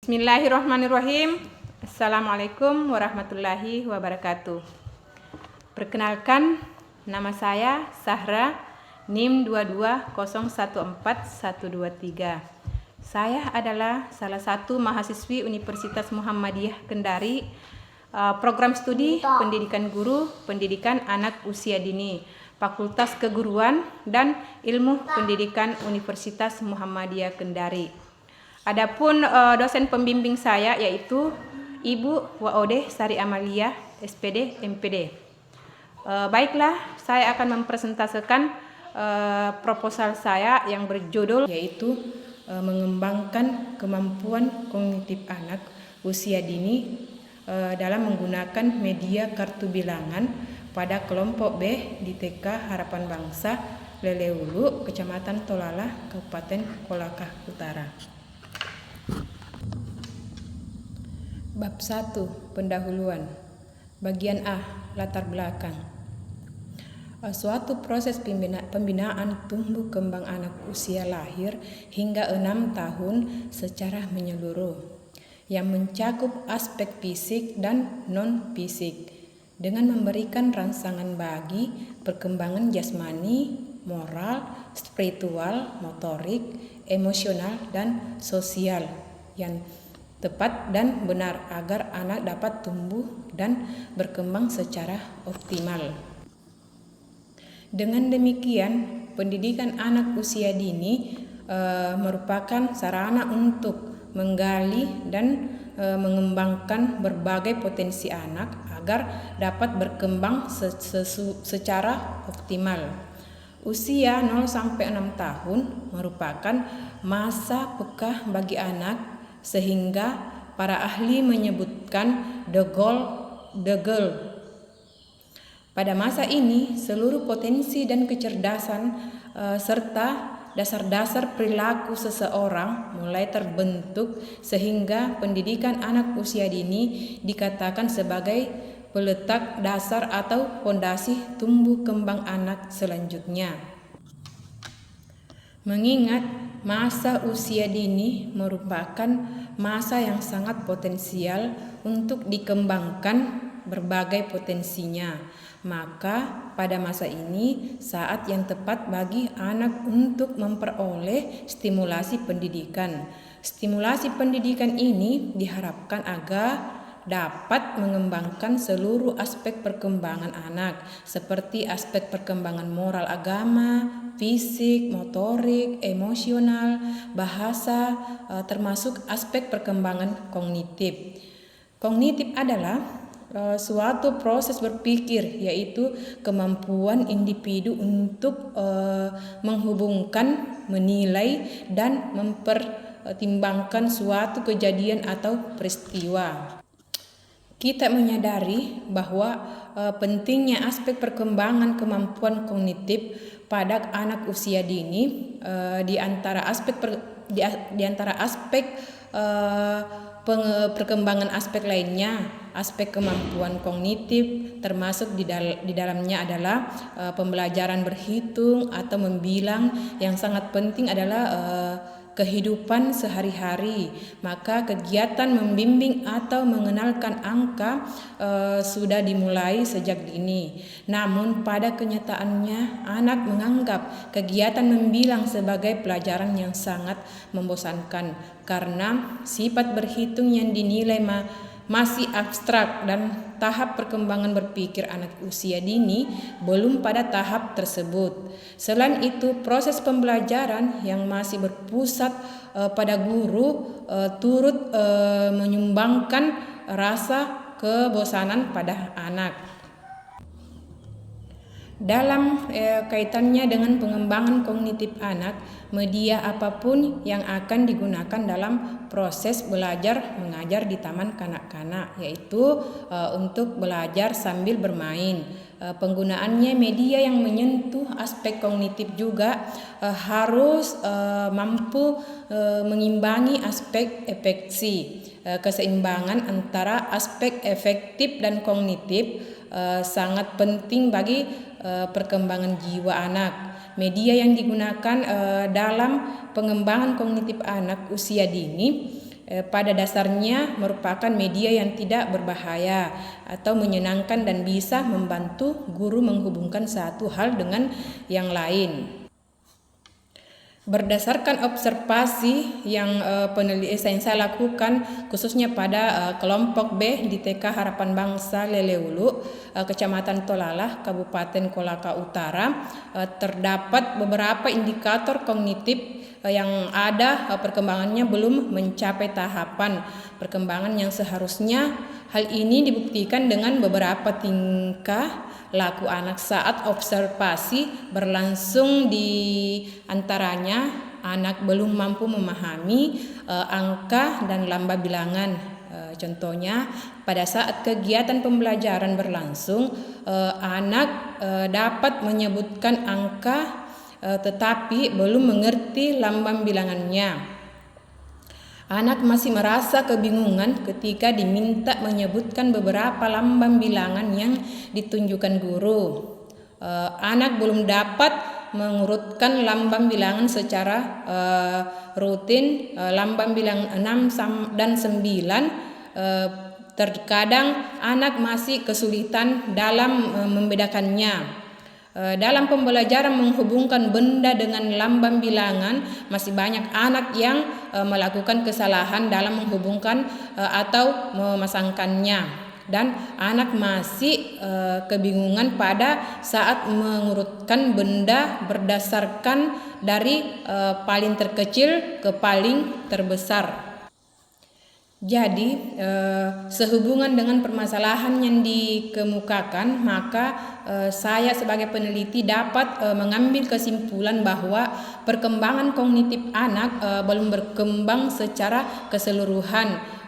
Bismillahirrahmanirrahim. Assalamualaikum warahmatullahi wabarakatuh. Perkenalkan, nama saya Sahra, NIM 220141123. Saya adalah salah satu mahasiswi Universitas Muhammadiyah Kendari, program studi Pendidikan Guru, Pendidikan Anak Usia Dini, Fakultas Keguruan dan Ilmu Pendidikan Universitas Muhammadiyah Kendari. Adapun dosen pembimbing saya yaitu Ibu Waode Sari Amalia, SPD, MPD. Baiklah, saya akan mempresentasikan proposal saya yang berjudul yaitu mengembangkan kemampuan kognitif anak usia dini dalam menggunakan media kartu bilangan pada kelompok B di TK Harapan Bangsa, Leleulu, Kecamatan Tolala, Kabupaten Kolaka Utara. Bab 1. Pendahuluan. Bagian A. Latar belakang. Suatu proses pembinaan tumbuh kembang anak usia lahir hingga 6 tahun secara menyeluruh, yang mencakup aspek fisik dan non-fisik, dengan memberikan rangsangan bagi perkembangan jasmani, moral, spiritual, motorik, emosional, dan sosial yang tepat dan benar agar anak dapat tumbuh dan berkembang secara optimal. Dengan demikian, pendidikan anak usia dini merupakan sarana untuk menggali dan mengembangkan berbagai potensi anak agar dapat berkembang secara optimal. Usia 0-6 tahun merupakan masa peka bagi anak, sehingga para ahli menyebutkan the goal. Pada masa ini, seluruh potensi dan kecerdasan serta dasar-dasar perilaku seseorang mulai terbentuk, sehingga pendidikan anak usia dini dikatakan sebagai peletak dasar atau fondasi tumbuh kembang anak selanjutnya. Mengingat masa usia dini merupakan masa yang sangat potensial untuk dikembangkan berbagai potensinya, maka pada masa ini saat yang tepat bagi anak untuk memperoleh stimulasi pendidikan. Stimulasi pendidikan ini diharapkan agar dapat mengembangkan seluruh aspek perkembangan anak, seperti aspek perkembangan moral agama, fisik, motorik, emosional, bahasa, termasuk aspek perkembangan kognitif. Kognitif adalah suatu proses berpikir, yaitu kemampuan individu untuk menghubungkan, menilai, dan mempertimbangkan suatu kejadian atau peristiwa. Kita menyadari bahwa pentingnya aspek perkembangan kemampuan kognitif pada anak usia dini di antara aspek perkembangan aspek lainnya. Aspek kemampuan kognitif termasuk di dalamnya adalah pembelajaran berhitung atau membilang. Yang sangat penting adalah kehidupan sehari-hari, maka kegiatan membimbing atau mengenalkan angka sudah dimulai sejak dini. Namun pada kenyataannya anak menganggap kegiatan membilang sebagai pelajaran yang sangat membosankan karena sifat berhitung yang dinilai masih abstrak dan tahap perkembangan berpikir anak usia dini belum pada tahap tersebut. Selain itu, proses pembelajaran yang masih berpusat pada guru turut menyumbangkan rasa kebosanan pada anak. Dalam kaitannya dengan pengembangan kognitif anak, media apapun yang akan digunakan dalam proses belajar mengajar di taman kanak-kanak, yaitu untuk belajar sambil bermain. Penggunaannya media yang menyentuh aspek kognitif juga harus mampu mengimbangi aspek efeksi. Keseimbangan antara aspek efektif dan kognitif sangat penting bagi perkembangan jiwa anak. Media yang digunakan dalam pengembangan kognitif anak usia dini pada dasarnya merupakan media yang tidak berbahaya atau menyenangkan dan bisa membantu guru menghubungkan satu hal dengan yang lain. Berdasarkan observasi yang saya lakukan khususnya pada kelompok B di TK Harapan Bangsa Leleulu, Kecamatan Tolalah, Kabupaten Kolaka Utara, terdapat beberapa indikator kognitif yang ada perkembangannya belum mencapai tahapan perkembangan yang seharusnya. Hal ini dibuktikan dengan beberapa tingkah laku anak saat observasi berlangsung, di antaranya anak belum mampu memahami angka dan lamba bilangan. Contohnya pada saat kegiatan pembelajaran berlangsung, anak dapat menyebutkan angka tetapi belum mengerti lambang bilangannya. Anak masih merasa kebingungan ketika diminta menyebutkan beberapa lambang bilangan yang ditunjukkan guru. Anak belum dapat mengurutkan lambang bilangan secara rutin. Lambang bilangan 6 dan 9 terkadang anak masih kesulitan dalam membedakannya. Dalam pembelajaran menghubungkan benda dengan lambang bilangan, masih banyak anak yang melakukan kesalahan dalam menghubungkan atau memasangkannya, dan anak masih kebingungan pada saat mengurutkan benda berdasarkan dari paling terkecil ke paling terbesar. Jadi sehubungan dengan permasalahan yang dikemukakan, maka saya sebagai peneliti dapat mengambil kesimpulan bahwa perkembangan kognitif anak belum berkembang secara keseluruhan.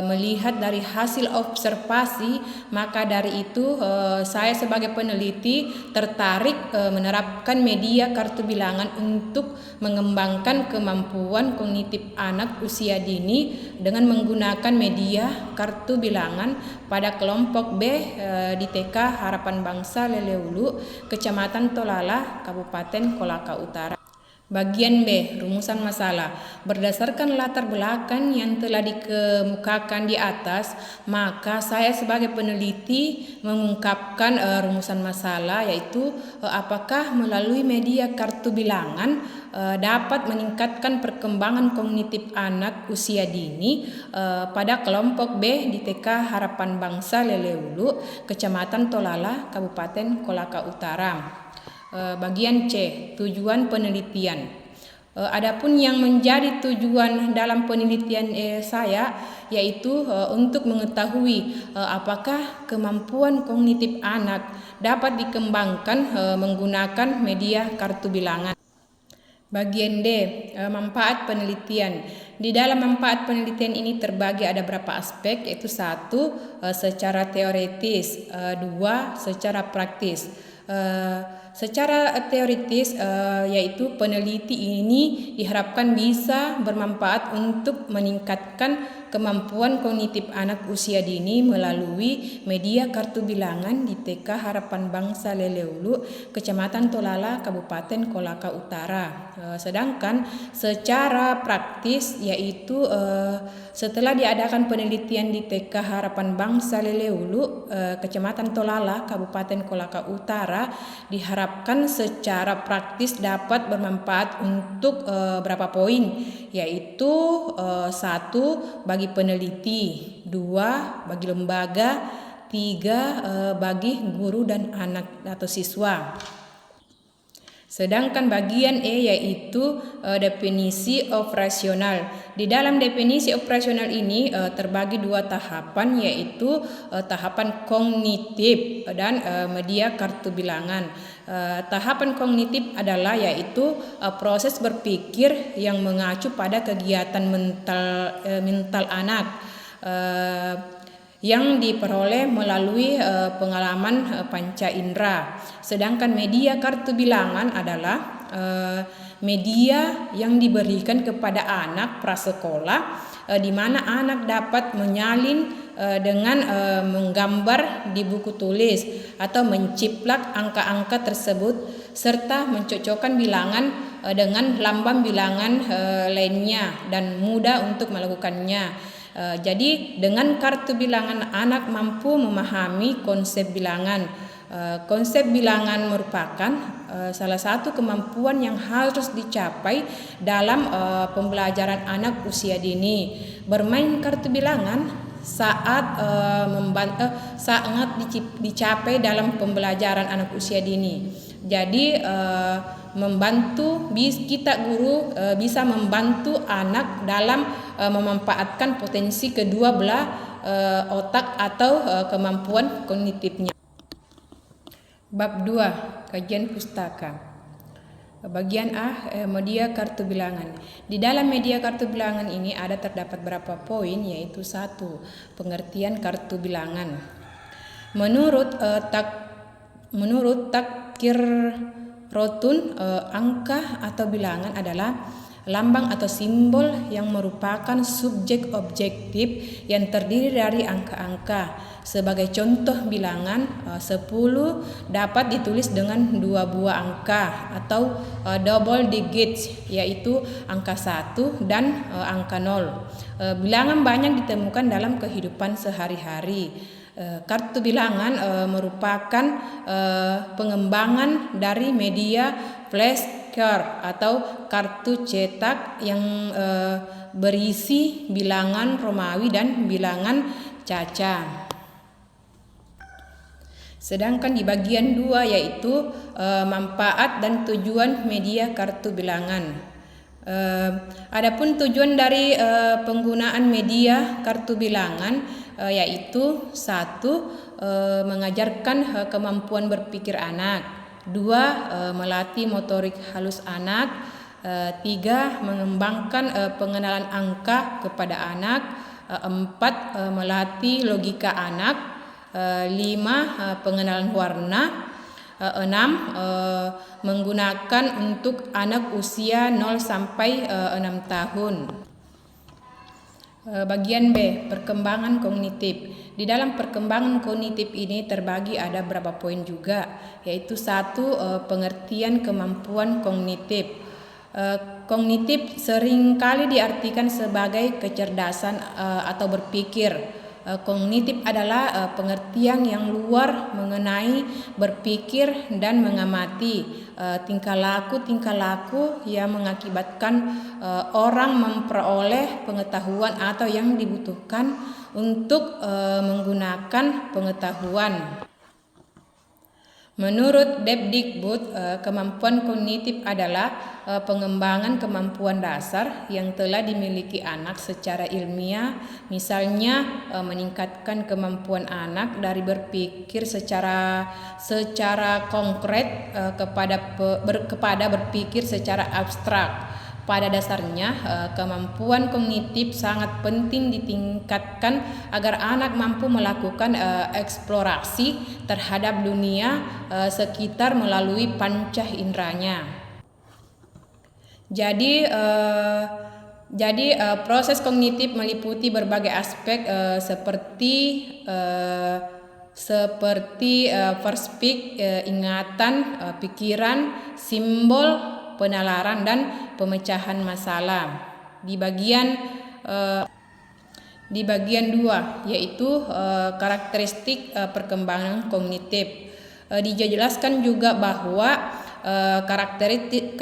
Melihat dari hasil observasi, maka dari itu saya sebagai peneliti tertarik menerapkan media kartu bilangan untuk mengembangkan kemampuan kognitif anak usia dini dengan menggunakan media kartu bilangan pada kelompok B di TK Harapan Bangsa Leleulu, Kecamatan Tolalah, Kabupaten Kolaka Utara. Bagian B, rumusan masalah. Berdasarkan latar belakang yang telah dikemukakan di atas, maka saya sebagai peneliti mengungkapkan rumusan masalah, yaitu apakah melalui media kartu bilangan dapat meningkatkan perkembangan kognitif anak usia dini pada kelompok B di TK Harapan Bangsa Leleulu, Kecamatan Tolalah, Kabupaten Kolaka Utara. Bagian C, tujuan penelitian. Adapun yang menjadi tujuan dalam penelitian saya, yaitu untuk mengetahui apakah kemampuan kognitif anak dapat dikembangkan menggunakan media kartu bilangan. Bagian D, manfaat penelitian. Di dalam manfaat penelitian ini terbagi ada beberapa aspek, yaitu 1, secara teoritis, 2, secara praktis. Secara teoritis, yaitu peneliti ini diharapkan bisa bermanfaat untuk meningkatkan kemampuan kognitif anak usia dini melalui media kartu bilangan di TK Harapan Bangsa Leleulu, Kecamatan Tolalah, Kabupaten Kolaka Utara. Sedangkan secara praktis, yaitu setelah diadakan penelitian di TK Harapan Bangsa Leleulu, Kecamatan Tolalah, Kabupaten Kolaka Utara, diharapkan secara praktis dapat bermanfaat untuk berapa poin, yaitu 1, bagi peneliti, 2, bagi lembaga, 3, bagi guru dan anak atau siswa. Sedangkan bagian E yaitu definisi operasional. Di dalam definisi operasional ini terbagi 2 tahapan, yaitu tahapan kognitif dan media kartu bilangan. Tahapan kognitif adalah yaitu proses berpikir yang mengacu pada kegiatan mental anak yang diperoleh melalui pengalaman panca indera. Sedangkan media kartu bilangan adalah media yang diberikan kepada anak prasekolah, di mana anak dapat menyalin dengan menggambar di buku tulis atau menciplak angka-angka tersebut serta mencocokkan bilangan dengan lambang bilangan lainnya dan mudah untuk melakukannya. Jadi dengan kartu bilangan anak mampu memahami konsep bilangan. Konsep bilangan merupakan salah satu kemampuan yang harus dicapai dalam pembelajaran anak usia dini. Bermain kartu bilangan sangat dicapai dalam pembelajaran anak usia dini. Jadi kita guru bisa membantu anak dalam memanfaatkan potensi kedua belah otak atau kemampuan kognitifnya. Bab 2. Kajian pustaka. Bagian A, media kartu bilangan. Di dalam media kartu bilangan ini terdapat beberapa poin, yaitu 1. Pengertian kartu bilangan. Menurut Takir Rotun, angka atau bilangan adalah lambang atau simbol yang merupakan subjek objektif yang terdiri dari angka-angka. Sebagai contoh bilangan 10 dapat ditulis dengan 2 buah angka atau double digits, yaitu angka 1 dan angka 0. Bilangan banyak ditemukan dalam kehidupan sehari-hari. Kartu bilangan merupakan pengembangan dari media flashcard atau kartu cetak yang berisi bilangan Romawi dan bilangan Caca. Sedangkan di bagian 2 yaitu manfaat dan tujuan media kartu bilangan. Adapun tujuan dari penggunaan media kartu bilangan yaitu 1. Mengajarkan kemampuan berpikir anak. 2. Melatih motorik halus anak. 3. Mengembangkan pengenalan angka kepada anak. 4. Melatih logika anak. 5. Pengenalan warna. 6. Menggunakan untuk anak usia 0 sampai 6 tahun. Bagian B, perkembangan kognitif. Di dalam perkembangan kognitif ini terbagi ada beberapa poin juga, yaitu 1. Pengertian kemampuan kognitif. Kognitif seringkali diartikan sebagai kecerdasan atau berpikir. Kognitif adalah pengertian yang luar mengenai berpikir dan mengamati tingkah laku yang mengakibatkan orang memperoleh pengetahuan atau yang dibutuhkan untuk menggunakan pengetahuan. Menurut Depdikbud, kemampuan kognitif adalah pengembangan kemampuan dasar yang telah dimiliki anak secara ilmiah, misalnya meningkatkan kemampuan anak dari berpikir secara konkret kepada berpikir secara abstrak. Pada dasarnya, kemampuan kognitif sangat penting ditingkatkan agar anak mampu melakukan eksplorasi terhadap dunia sekitar melalui panca inderanya. Jadi proses kognitif meliputi berbagai aspek seperti first speak, ingatan, pikiran, simbol, penalaran dan pemecahan masalah. Di bagian 2 yaitu karakteristik perkembangan kognitif. Dijelaskan juga bahwa karakteristik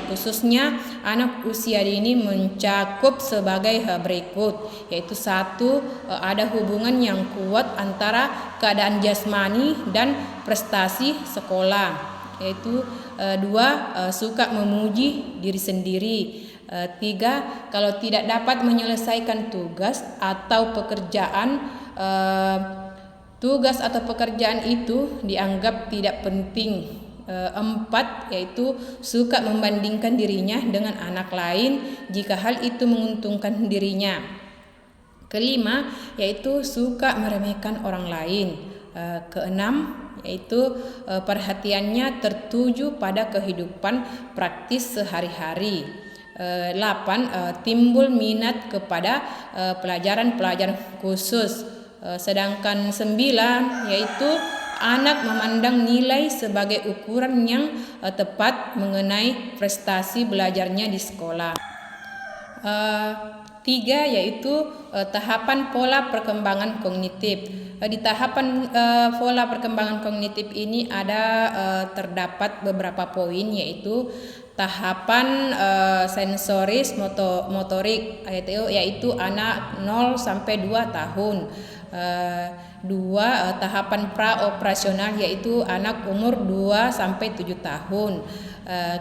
khususnya anak usia dini mencakup sebagai berikut, yaitu 1. Ada hubungan yang kuat antara keadaan jasmani dan prestasi sekolah, yaitu 2. Suka memuji diri sendiri. 3. Kalau tidak dapat menyelesaikan tugas atau pekerjaan itu dianggap tidak penting. 4. Yaitu suka membandingkan dirinya dengan anak lain jika hal itu menguntungkan dirinya. 5. Yaitu suka meremehkan orang lain. 6. Yaitu perhatiannya tertuju pada kehidupan praktis sehari-hari. 8. Timbul minat kepada pelajaran-pelajaran khusus. Sedangkan 9 yaitu anak memandang nilai sebagai ukuran yang tepat mengenai prestasi belajarnya di sekolah. 3 yaitu tahapan pola perkembangan kognitif. Di tahapan pola perkembangan kognitif ini ada terdapat beberapa poin, yaitu tahapan sensoris motorik, yaitu anak 0 sampai 2 tahun. 2. Tahapan praoperasional, yaitu anak umur 2 sampai 7 tahun.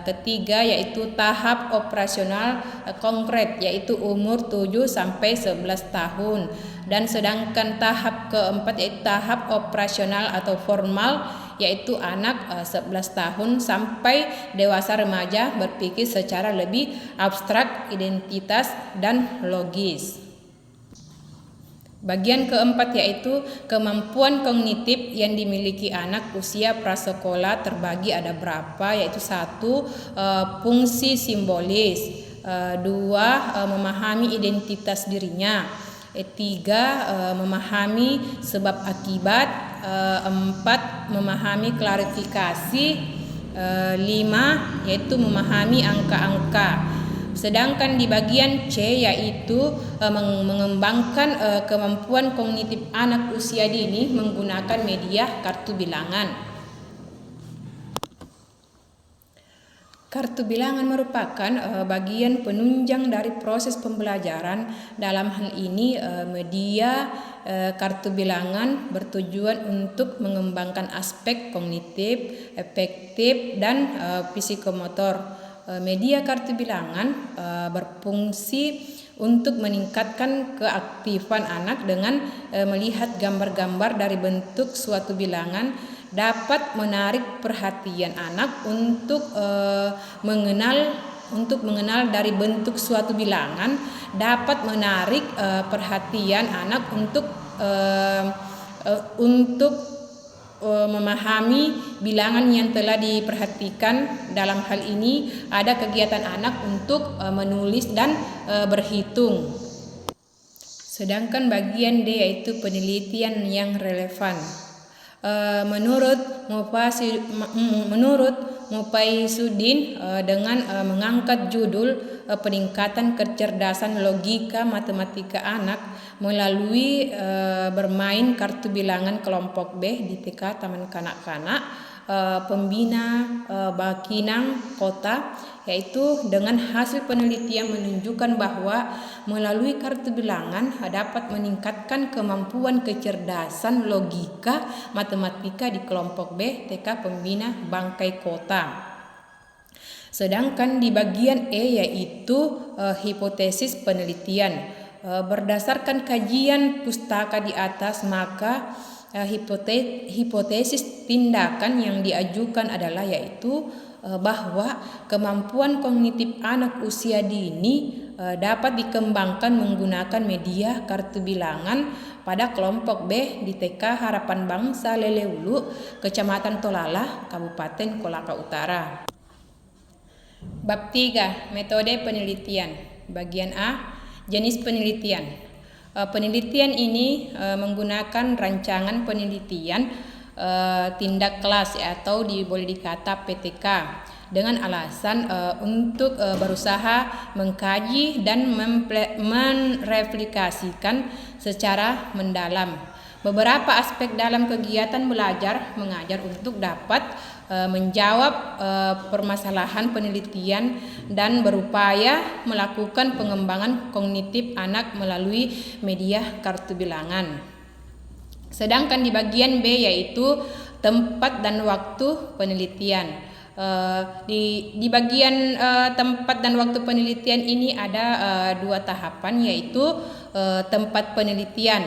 Ketiga yaitu tahap operasional konkret, yaitu umur 7 sampai 11 tahun. Dan sedangkan tahap keempat yaitu tahap operasional atau formal, yaitu anak 11 tahun sampai dewasa remaja berpikir secara lebih abstrak, identitas dan logis. Bagian keempat yaitu kemampuan kognitif yang dimiliki anak usia prasekolah terbagi ada berapa, yaitu 1. Fungsi simbolis, 2. Memahami identitas dirinya, 3. Memahami sebab akibat, 4. Memahami klarifikasi, 5. Yaitu memahami angka-angka. Sedangkan di bagian C yaitu mengembangkan kemampuan kognitif anak usia dini menggunakan media kartu bilangan. Kartu bilangan merupakan bagian penunjang dari proses pembelajaran. Dalam hal ini media kartu bilangan bertujuan untuk mengembangkan aspek kognitif, efektif, dan psikomotor. Media kartu bilangan berfungsi untuk meningkatkan keaktifan anak dengan melihat gambar-gambar dari bentuk suatu bilangan, dapat menarik perhatian anak untuk mengenal dari bentuk suatu bilangan, dapat menarik perhatian anak untuk memahami bilangan yang telah diperhatikan. Dalam hal ini ada kegiatan anak untuk menulis dan berhitung. Sedangkan bagian D yaitu penelitian yang relevan. Menurut Mufaisudin, dengan mengangkat judul peningkatan kecerdasan logika matematika anak melalui bermain kartu bilangan kelompok B di TK Taman Kanak-kanak Pembina Baqinang Kota, yaitu dengan hasil penelitian menunjukkan bahwa melalui kartu bilangan dapat meningkatkan kemampuan kecerdasan logika matematika di kelompok B TK Pembina Bangkai Kota. Sedangkan di bagian E yaitu hipotesis penelitian. Berdasarkan kajian pustaka di atas, maka hipotesis tindakan yang diajukan adalah yaitu bahwa kemampuan kognitif anak usia dini dapat dikembangkan menggunakan media kartu bilangan pada kelompok B di TK Harapan Bangsa Lelewulu, Kecamatan Tolala, Kabupaten Kolaka Utara. Bab 3. Metode penelitian. Bagian A. Jenis penelitian. Penelitian ini menggunakan rancangan penelitian tindak kelas atau boleh dikata PTK dengan alasan untuk berusaha mengkaji dan mereplikasikan secara mendalam beberapa aspek dalam kegiatan belajar mengajar untuk dapat menjawab permasalahan penelitian dan berupaya melakukan pengembangan kognitif anak melalui media kartu bilangan. Sedangkan di bagian B yaitu tempat dan waktu penelitian. Di bagian tempat dan waktu penelitian ini ada 2 tahapan, yaitu tempat penelitian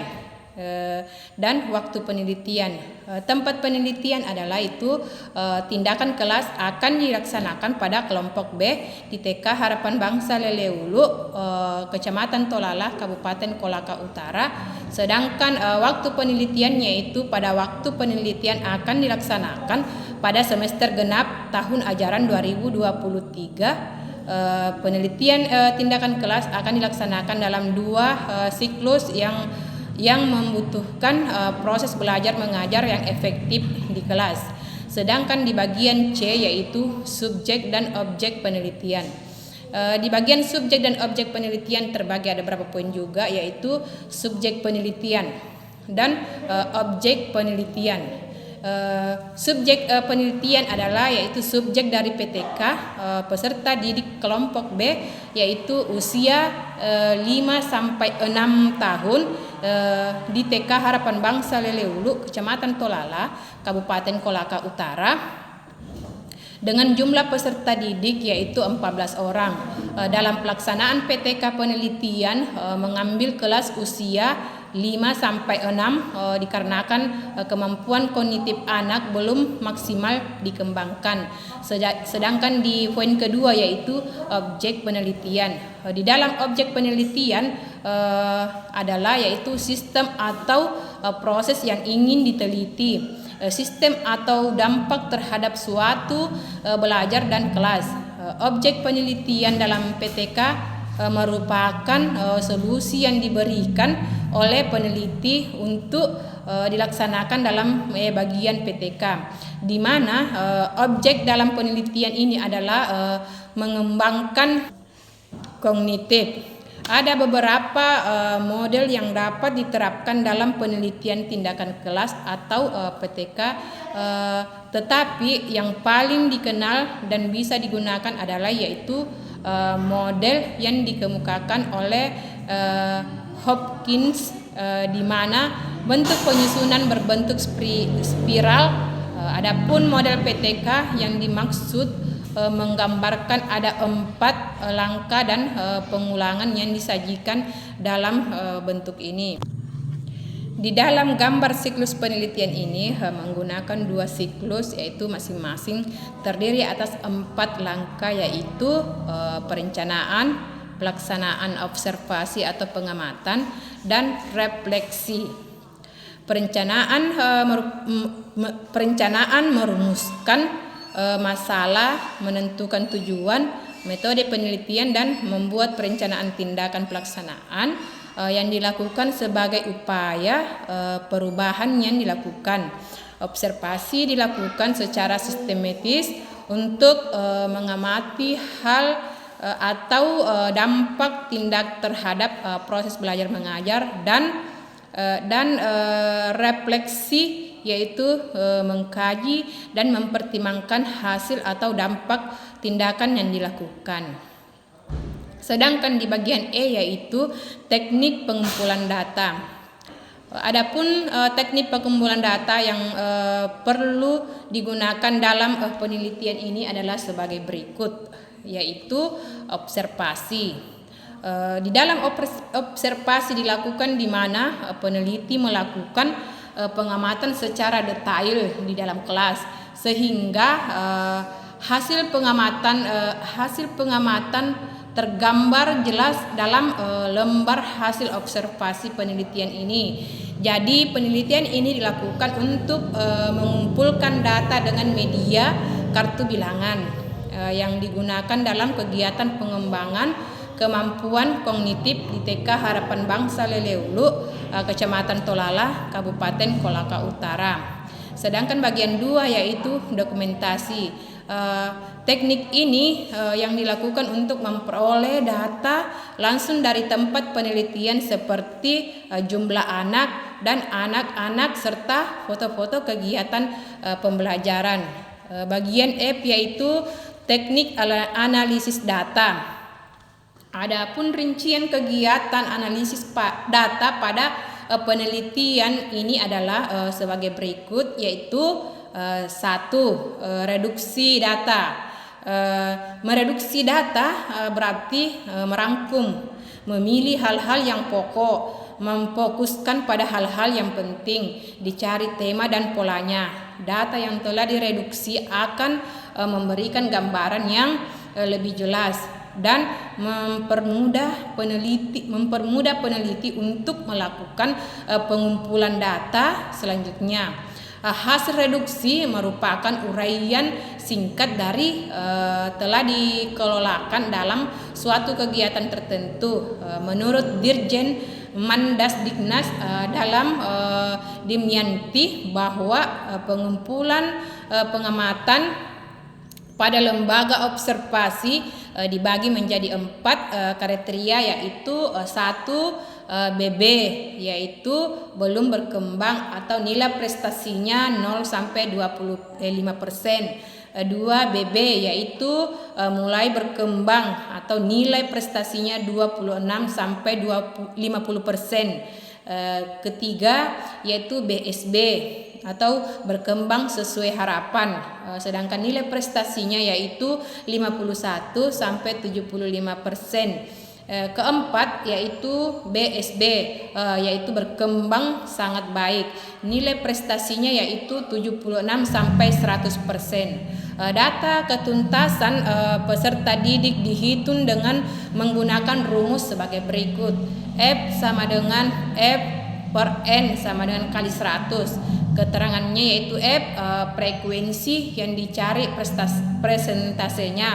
dan waktu penelitian. Tempat penelitian adalah itu tindakan kelas akan dilaksanakan pada kelompok B di TK Harapan Bangsa Lelewulu, Kecamatan Tolala, Kabupaten Kolaka Utara. Sedangkan waktu penelitian yaitu pada waktu penelitian akan dilaksanakan pada semester genap tahun ajaran 2023 penelitian tindakan kelas akan dilaksanakan dalam 2 siklus yang membutuhkan proses belajar mengajar yang efektif di kelas. Sedangkan di bagian C yaitu subjek dan objek penelitian. Di bagian subjek dan objek penelitian terbagi ada beberapa poin juga, yaitu subjek penelitian dan objek penelitian. Subjek penelitian adalah yaitu subjek dari PTK peserta didik kelompok B, yaitu usia 5 sampai 6 tahun di TK Harapan Bangsa Leleulu, Kecamatan Tolala, Kabupaten Kolaka Utara, dengan jumlah peserta didik yaitu 14 orang. Dalam pelaksanaan PTK penelitian mengambil kelas usia 5 sampai 6 dikarenakan kemampuan kognitif anak belum maksimal dikembangkan. Sedangkan di poin kedua yaitu objek penelitian. Di dalam objek penelitian adalah yaitu sistem atau proses yang ingin diteliti, sistem atau dampak terhadap suatu belajar dan kelas. Objek penelitian dalam PTK merupakan solusi yang diberikan oleh peneliti untuk dilaksanakan dalam bagian PTK, di mana objek dalam penelitian ini adalah mengembangkan kognitif. Ada beberapa model yang dapat diterapkan dalam penelitian tindakan kelas atau PTK, tetapi yang paling dikenal dan bisa digunakan adalah yaitu model yang dikemukakan oleh Hopkins, di mana bentuk penyusunan berbentuk spiral. Adapun model PTK yang dimaksud menggambarkan ada 4 langkah dan pengulangan yang disajikan dalam bentuk ini. Di dalam gambar siklus penelitian ini menggunakan 2 siklus, yaitu masing-masing terdiri atas 4 langkah, yaitu perencanaan, pelaksanaan observasi atau pengamatan, dan refleksi. Perencanaan merumuskan masalah, menentukan tujuan, metode penelitian, dan membuat perencanaan tindakan pelaksanaan yang dilakukan sebagai upaya perubahan yang dilakukan. Observasi dilakukan secara sistematis untuk mengamati hal atau dampak tindak terhadap proses belajar mengajar, dan refleksi yaitu mengkaji dan mempertimbangkan hasil atau dampak tindakan yang dilakukan. Sedangkan di bagian E yaitu teknik pengumpulan data. Adapun teknik pengumpulan data yang perlu digunakan dalam penelitian ini adalah sebagai berikut, yaitu observasi. Di dalam observasi dilakukan di mana peneliti melakukan pengamatan secara detail di dalam kelas, sehingga hasil pengamatan tergambar jelas dalam lembar hasil observasi penelitian ini. Jadi penelitian ini dilakukan untuk mengumpulkan data dengan media kartu bilangan yang digunakan dalam kegiatan pengembangan kemampuan kognitif di TK Harapan Bangsa Leleulu, Kecamatan Tolala, Kabupaten Kolaka Utara. Sedangkan bagian 2 yaitu dokumentasi. Teknik ini yang dilakukan untuk memperoleh data langsung dari tempat penelitian seperti jumlah anak dan anak-anak serta foto-foto kegiatan pembelajaran. Bagian F yaitu teknik analisis data. Adapun rincian kegiatan analisis data pada penelitian ini adalah sebagai berikut, yaitu 1. Reduksi data. Mereduksi data berarti merangkum, memilih hal-hal yang pokok, memfokuskan pada hal-hal yang penting, dicari tema dan polanya. Data yang telah direduksi akan memberikan gambaran yang lebih jelas dan mempermudah peneliti untuk melakukan pengumpulan data selanjutnya. Hasil reduksi merupakan uraian singkat dari telah dikelolakan dalam suatu kegiatan tertentu. Menurut Dirjen Mandasdiknas dalam Dimyanti bahwa pengumpulan pengamatan pada lembaga observasi dibagi menjadi 4 kriteria, yaitu 1 BB, yaitu belum berkembang atau nilai prestasinya 0 sampai 25%. 2 BB, yaitu mulai berkembang atau nilai prestasinya 26 sampai 50%. Ketiga yaitu BSB atau berkembang sesuai harapan, sedangkan nilai prestasinya yaitu 51 sampai 75%. Keempat yaitu BSB, yaitu berkembang sangat baik, nilai prestasinya yaitu 76 sampai 100%. Data ketuntasan peserta didik dihitung dengan menggunakan rumus sebagai berikut. F sama dengan F per N sama dengan kali 100. Keterangannya yaitu F frekuensi yang dicari presentasenya,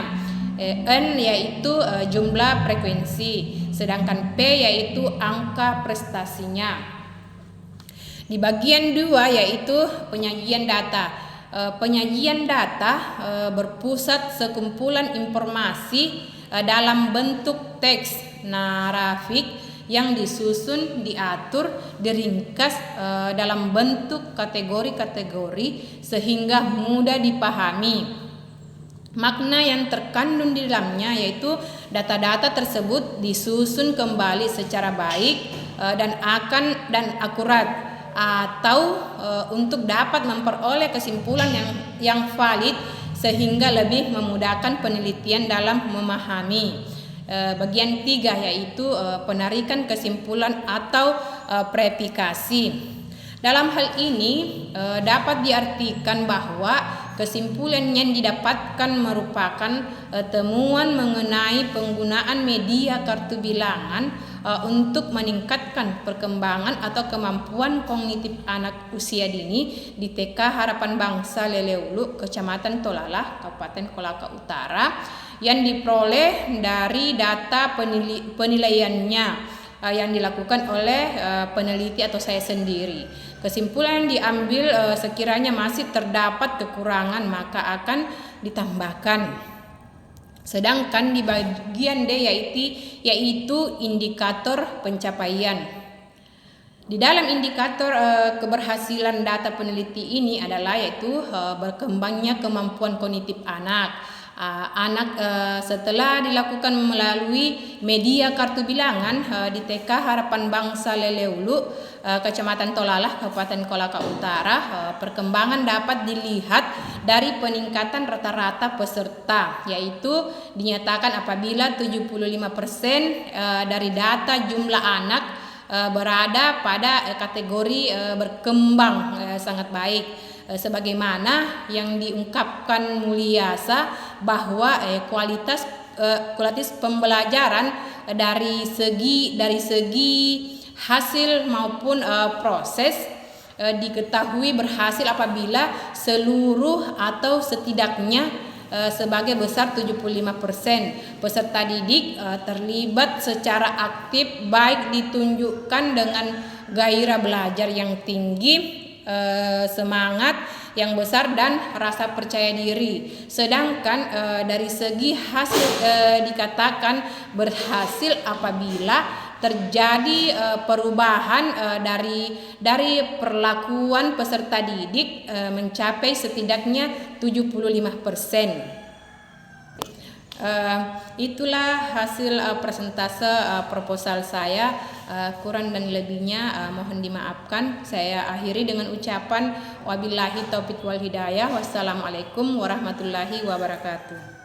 N yaitu jumlah frekuensi, sedangkan P yaitu angka prestasinya. Di bagian 2 yaitu penyajian data. Penyajian data berpusat sekumpulan informasi dalam bentuk teks narratif yang disusun, diatur, diringkas dalam bentuk kategori-kategori sehingga mudah dipahami. Makna yang terkandung di dalamnya yaitu data-data tersebut disusun kembali secara baik dan akurat, atau untuk dapat memperoleh kesimpulan yang valid sehingga lebih memudahkan penelitian dalam memahami. Bagian 3 yaitu penarikan kesimpulan atau verifikasi. Dalam hal ini dapat diartikan bahwa kesimpulan yang didapatkan merupakan temuan mengenai penggunaan media kartu bilangan untuk meningkatkan perkembangan atau kemampuan kognitif anak usia dini di TK Harapan Bangsa Leleulu, Kecamatan Tolalah, Kabupaten Kolaka Utara, yang diperoleh dari data penilaiannya yang dilakukan oleh peneliti atau saya sendiri. Kesimpulan yang diambil sekiranya masih terdapat kekurangan maka akan ditambahkan. Sedangkan di bagian D yaitu indikator pencapaian. Di dalam indikator keberhasilan data peneliti ini adalah yaitu berkembangnya kemampuan kognitif anak. Setelah dilakukan melalui media kartu bilangan di TK Harapan Bangsa Leleulu, Kecamatan Tolalah, Kabupaten Kolaka Utara, perkembangan dapat dilihat dari peningkatan rata-rata peserta, yaitu dinyatakan apabila 75% dari data jumlah anak berada pada kategori berkembang sangat baik. Sebagaimana yang diungkapkan Mulyasa bahwa kualitas pembelajaran dari segi hasil maupun proses diketahui berhasil apabila seluruh atau setidaknya sebagai besar 75% peserta didik terlibat secara aktif, baik ditunjukkan dengan gairah belajar yang tinggi, semangat yang besar dan rasa percaya diri. Sedangkan dari segi hasil dikatakan berhasil apabila terjadi perubahan dari perlakuan peserta didik mencapai setidaknya 75%. Itulah hasil presentase proposal saya. Kurang dan lebihnya mohon dimaafkan. Saya akhiri dengan ucapan wabillahi taufiq wal hidayah. Wassalamualaikum warahmatullahi wabarakatuh.